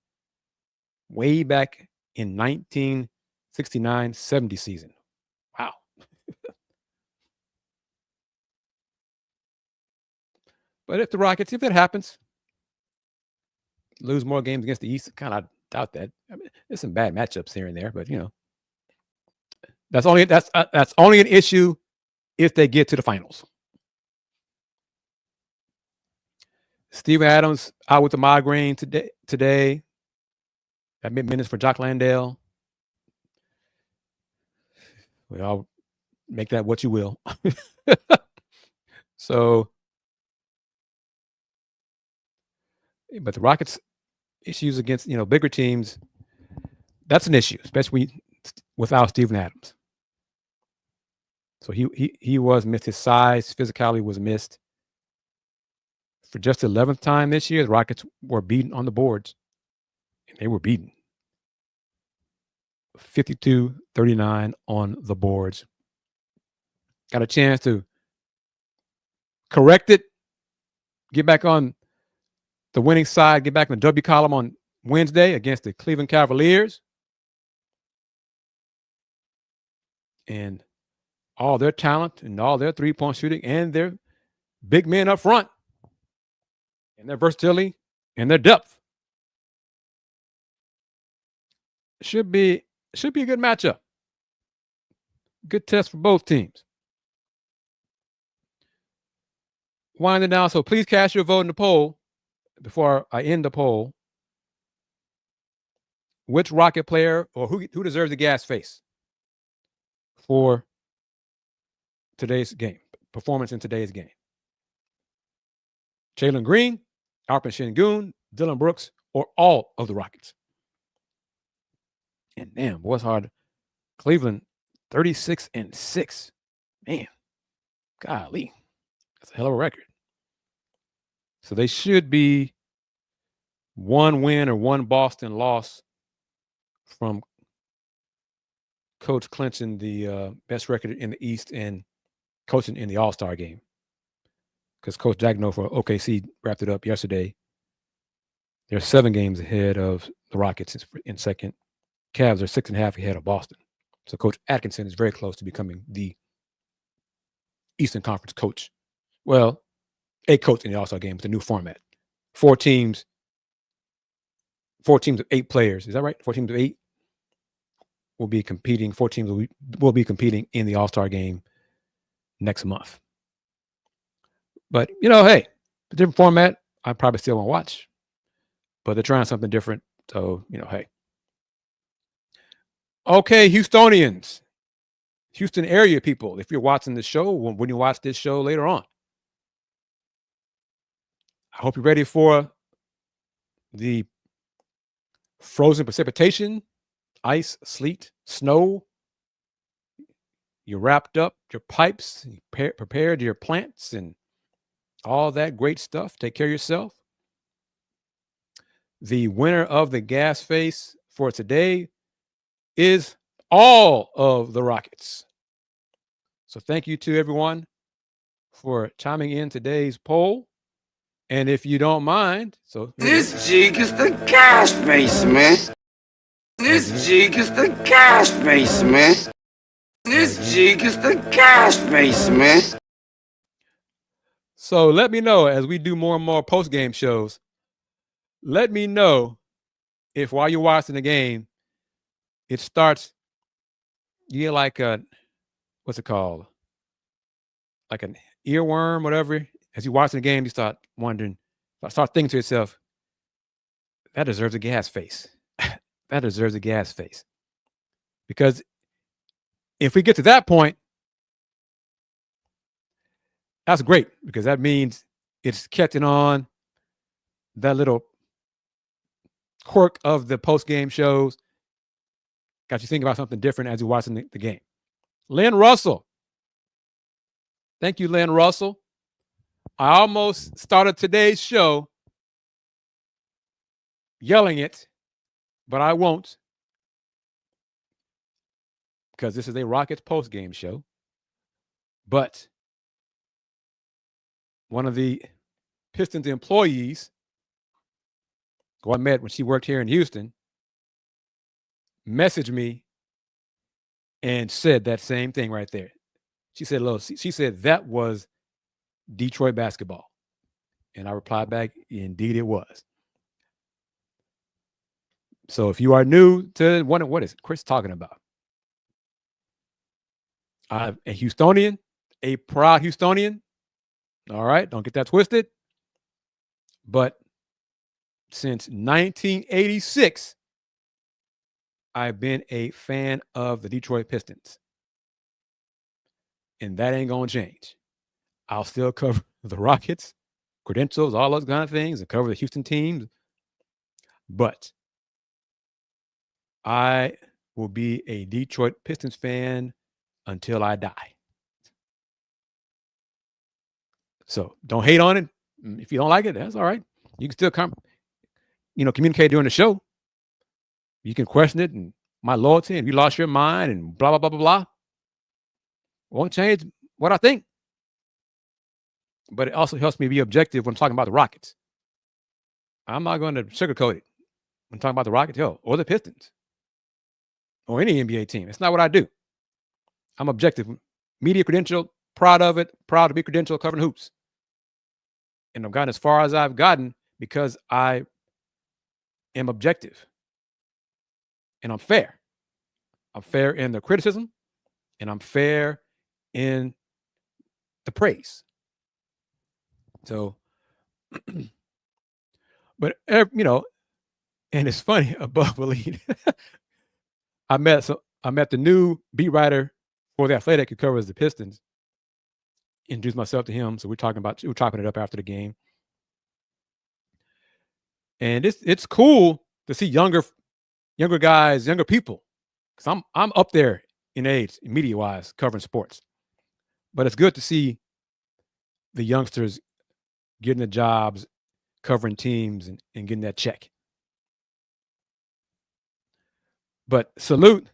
way back in 1969-70 season. Wow. But if the Rockets, if it happens, lose more games against the East, kind of doubt that. I mean, there's some bad matchups here and there, but that's only an issue if they get to the finals. Steven Adams out with the migraine today. That minutes for Jock Landale. Well, make that what you will. So, but the Rockets' issues against bigger teams, that's an issue, especially without Steven Adams. So he was missed. His size, physicality was missed. For just the 11th time this year, the Rockets were beaten on the boards. And they were beaten. 52-39 on the boards. Got a chance to correct it, get back on the winning side, get back in the W column on Wednesday against the Cleveland Cavaliers. And all their talent and all their three-point shooting and their big men up front and their versatility and their depth. Should be a good matchup. Good test for both teams. Winding down, so please cast your vote in the poll before I end the poll. Which Rocket player or who deserves the gas face for today's game, performance in today's game? Jalen Green, Arpon Sengun, Dylan Brooks, or all of the Rockets? And damn, boy, it's hard. Cleveland, 36-6. Man, golly, that's a hell of a record. So they should be 1 win or 1 Boston loss from Coach clinching the best record in the East and coaching in the All-Star game. Because Coach Jagno for OKC wrapped it up yesterday. They're 7 games ahead of the Rockets in second. Cavs are 6.5 ahead of Boston. So Coach Atkinson is very close to becoming the Eastern Conference coach. Well, a coach in the All-Star game with the new format. 4 teams of 8 players. Is that right? 4 teams of 8 will be competing. 4 teams will be competing in the All-Star game next month. But, hey, a different format, I probably still won't watch. But they're trying something different. So, hey. Okay, Houstonians, Houston area people, if you're watching this show, when you watch this show later on, I hope you're ready for the frozen precipitation, ice, sleet, snow. You wrapped up your pipes, you prepared your plants and all that great stuff. Take care of yourself. The winner of the gas face for today is all of the Rockets. So thank you to everyone for chiming in today's poll. And if you don't mind, This jig is the gas face, man. This jig is the gas face, man. This jig is the gas face, man. So let me know as we do more and more post-game shows. Let me know if while you're watching the game, it starts, you get like what's it called? Like an earworm, whatever. As you're watching the game, you start wondering, start thinking to yourself, that deserves a gas face. That deserves a gas face. Because if we get to that point, that's great, because that means it's catching on. That little quirk of the post-game shows got you thinking about something different as you're watching the game. Lynn Russell. Thank you, Lynn Russell. I almost started today's show yelling it, but I won't, because this is a Rockets post-game show. But one of the Pistons employees who I met when she worked here in Houston messaged me and said that same thing right there. She said that was Detroit basketball. And I replied back, indeed it was. So if you are new to what is Kris talking about? I'm a Houstonian, a proud Houstonian. All right, don't get that twisted. But since 1986, I've been a fan of the Detroit Pistons. And that ain't going to change. I'll still cover the Rockets, credentials, all those kind of things, and cover the Houston teams. But I will be a Detroit Pistons fan until I die. So don't hate on it. If you don't like it, that's all right. You can still communicate during the show. You can question it and my loyalty, and you lost your mind and blah, blah, blah, blah, blah. Won't change what I think. But it also helps me be objective when I'm talking about the Rockets. I'm not going to sugarcoat it when I'm talking about the Rockets, or the Pistons, or any NBA team. It's not what I do. I'm objective. Media credential, proud of it, proud to be credentialed covering hoops. And I've gotten as far as I've gotten because I am objective. And I'm fair. I'm fair in the criticism, and I'm fair in the praise. So, but and it's funny, above elite. I met the new beat writer for The Athletic who covers the Pistons. Introduced myself to him, so we're chopping it up after the game. And it's cool to see younger guys, younger people, because I'm up there in age, media wise, covering sports. But it's good to see the youngsters getting the jobs, covering teams, and getting that check. But salute.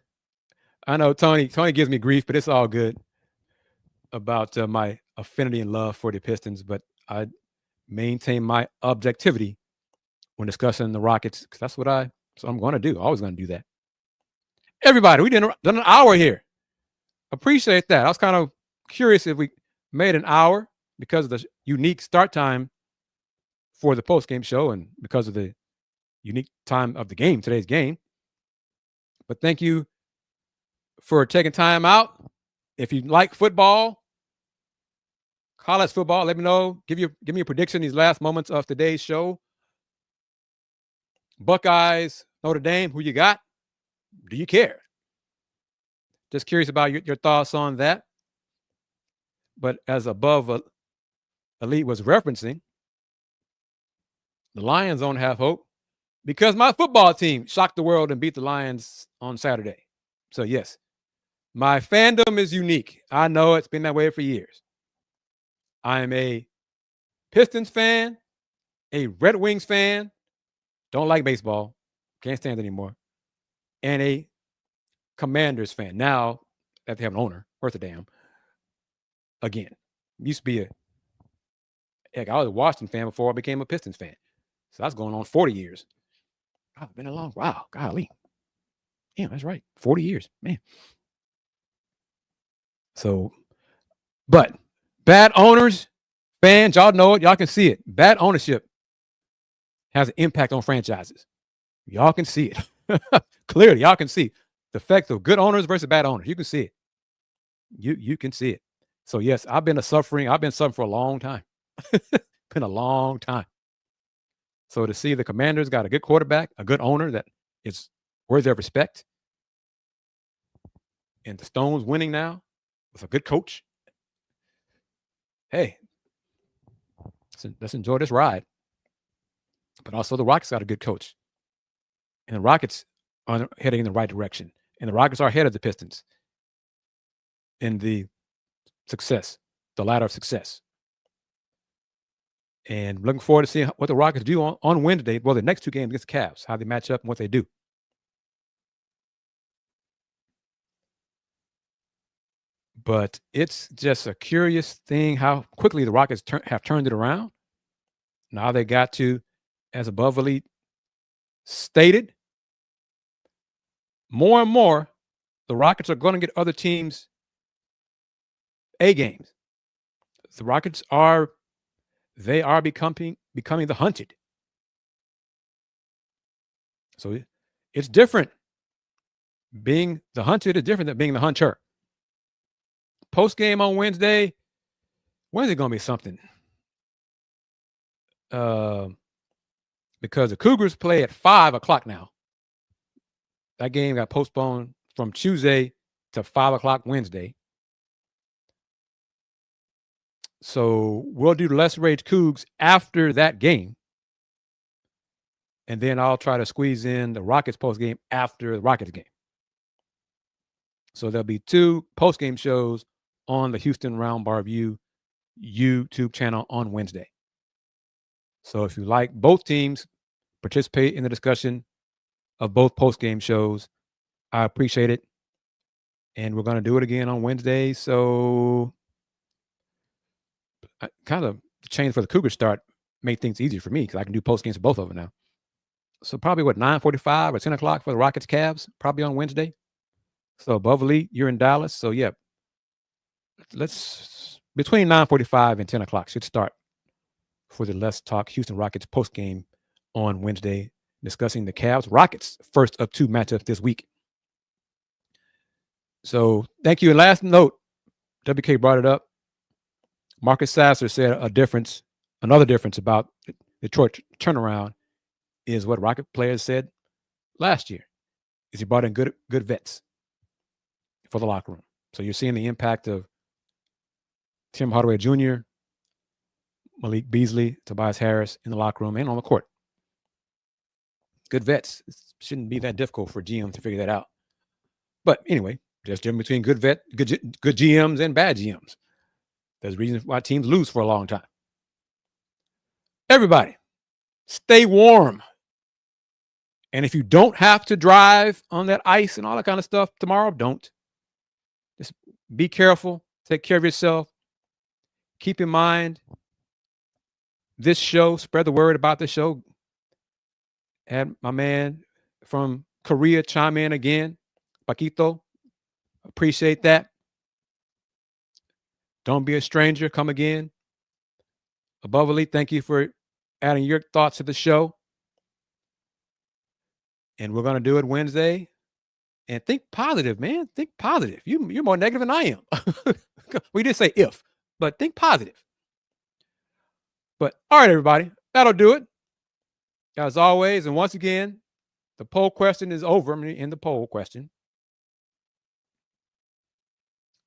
I know Tony gives me grief, but it's all good about my affinity and love for the Pistons. But I maintain my objectivity when discussing the Rockets, because that's what I'm going to do. Always going to do that. Everybody, we done an hour here. Appreciate that. I was kind of curious if we made an hour because of the unique start time for the post-game show and because of the unique time of the game, today's game. But thank you for taking time out. If you like football, college football. Let me know. Give me a prediction these last moments of today's show. Buckeyes, Notre Dame, who you got? Do you care? Just curious about your thoughts on that. But as Above Elite was referencing, the Lions don't have hope because my football team shocked the world and beat the Lions on Saturday. So, yes, my fandom is unique. I know it's been that way for years. I am a Pistons fan, a Red Wings fan, don't like baseball, can't stand it anymore, and a Commanders fan. Now that they have an owner, worth a damn. Again, used to be I was a Washington fan before I became a Pistons fan. So that's going on 40 years. I've been a long, wow, golly. Yeah, that's right. 40 years, man. So, but bad owners, fans, y'all know it. Y'all can see it. Bad ownership has an impact on franchises. Y'all can see it. Clearly, y'all can see the effect of good owners versus bad owners. You can see it. You can see it. So, yes, I've been suffering for a long time. Been a long time. So to see the Commanders got a good quarterback, a good owner that is worthy of respect, and the Stones winning now with a good coach. Hey, let's enjoy this ride. But also the Rockets got a good coach. And the Rockets are heading in the right direction. And the Rockets are ahead of the Pistons in the ladder of success. And looking forward to seeing what the Rockets do on Wednesday. Well, the next two games against the Cavs, how they match up and what they do. But it's just a curious thing how quickly the Rockets have turned it around. Now they got to, as Above Elite stated, more and more, the Rockets are going to get other teams A games. The Rockets are becoming the hunted. So it's different. Being the hunted is different than being the hunter. Post game on Wednesday. Wednesday going to be something. Because the Cougars play at 5:00 now. That game got postponed from Tuesday to 5:00 Wednesday. So we'll do the Less Rage Cougs after that game. And then I'll try to squeeze in the Rockets post game after the Rockets game. So there'll be two post game shows on the Houston Roundball Review YouTube channel on Wednesday. So if you like both teams, participate in the discussion of both post game shows. I appreciate it. And we're going to do it again on Wednesday. So kind of the change for the Cougars start made things easier for me because I can do post games for both of them now. So probably 9:45 or 10 o'clock for the Rockets Cavs, probably on Wednesday. So Above Elite, you're in Dallas. So yeah, let's between 9:45 and 10 o'clock should start for the Let's Talk Houston Rockets post game on Wednesday, discussing the Cavs Rockets first of two matchups this week. So thank you. And last note, WK brought it up. Marcus Sasser said another difference about Detroit turnaround is what Rocket players said last year, is he brought in good vets for the locker room. So you're seeing the impact of Tim Hardaway Jr., Malik Beasley, Tobias Harris in the locker room and on the court. Good vets. It shouldn't be that difficult for GM to figure that out. But anyway, there's a difference between good GMs and bad GMs. There's reasons why teams lose for a long time. Everybody, stay warm. And if you don't have to drive on that ice and all that kind of stuff tomorrow, don't. Just be careful. Take care of yourself. Keep in mind this show, spread the word about this show. Had my man from Korea chime in again, Paquito. Appreciate that. Don't be a stranger. Come again. Above Elite, thank you for adding your thoughts to the show. And we're going to do it Wednesday. And think positive, man. Think positive. You're more negative than I am. We did say if, but think positive. But all right, everybody, that'll do it. As always, and once again, the poll question is over. I'm in the poll question.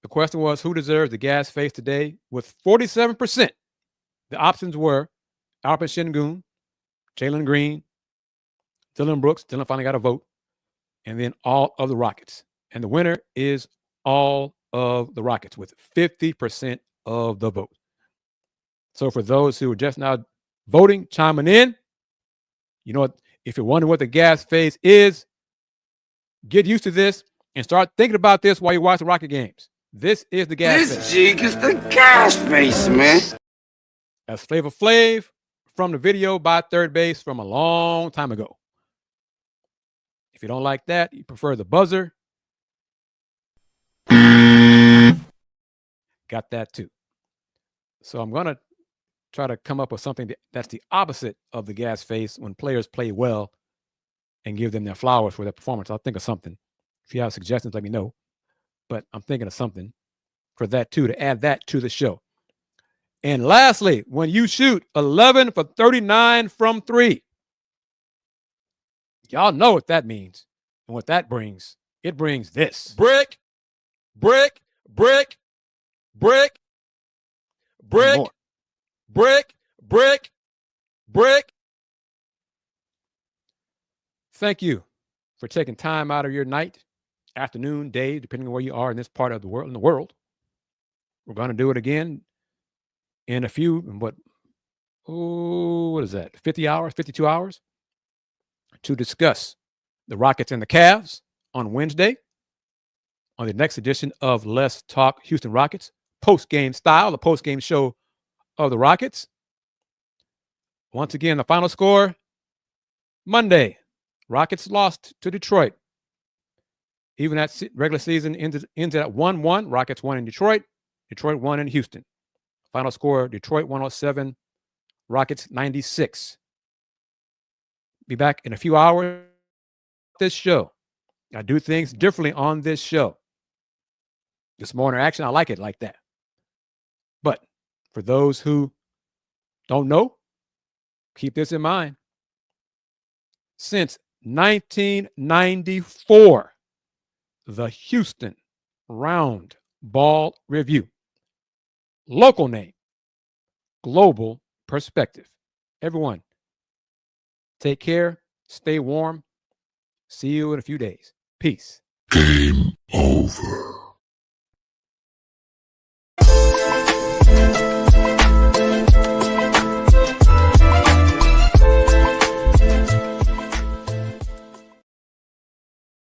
The question was, who deserves the gas face today? With 47%, the options were Alpin Şengün, Jalen Green, Dylan Brooks. Dylan finally got a vote. And then all of the Rockets. And the winner is all of the Rockets with 50% of the vote. So for those who are just now voting, chiming in, you know what? If you're wondering what the gas phase is, get used to this and start thinking about this while you watch the Rocket games. This is the gas phase. This jig is the gas face, man. That's Flavor Flav from the video by Third Base from a long time ago. If you don't like that, you prefer the buzzer, got that too. So I'm going to try to come up with something that's the opposite of the gas face when players play well and give them their flowers for their performance. I'll think of something. If you have suggestions, let me know. But I'm thinking of something for that too, to add that to the show. And lastly, when you shoot 11 for 39 from 3, y'all know what that means and what that brings. It brings this. Brick, brick, brick, brick, brick, More. brick, brick, brick. Thank you for taking time out of your night, afternoon, day, depending on where you are in this part of the world. We're going to do it again in a few, what is that? 50 hours, 52 hours to discuss the Rockets and the Cavs on Wednesday on the next edition of Let's Talk Houston Rockets, post-game style, the post-game show of the Rockets. Once again, the final score, Monday, Rockets lost to Detroit. Even that regular season ended at 1-1. Rockets won in Detroit. Detroit won in Houston. Final score, Detroit 107, Rockets 96. Be back in a few hours. This show. I do things differently on this show. This more interaction, I like it like that. But for those who don't know, keep this in mind. Since 1994, the Houston Roundball Review. Local name, global perspective. Everyone, take care, stay warm. See you in a few days. Peace. Game over.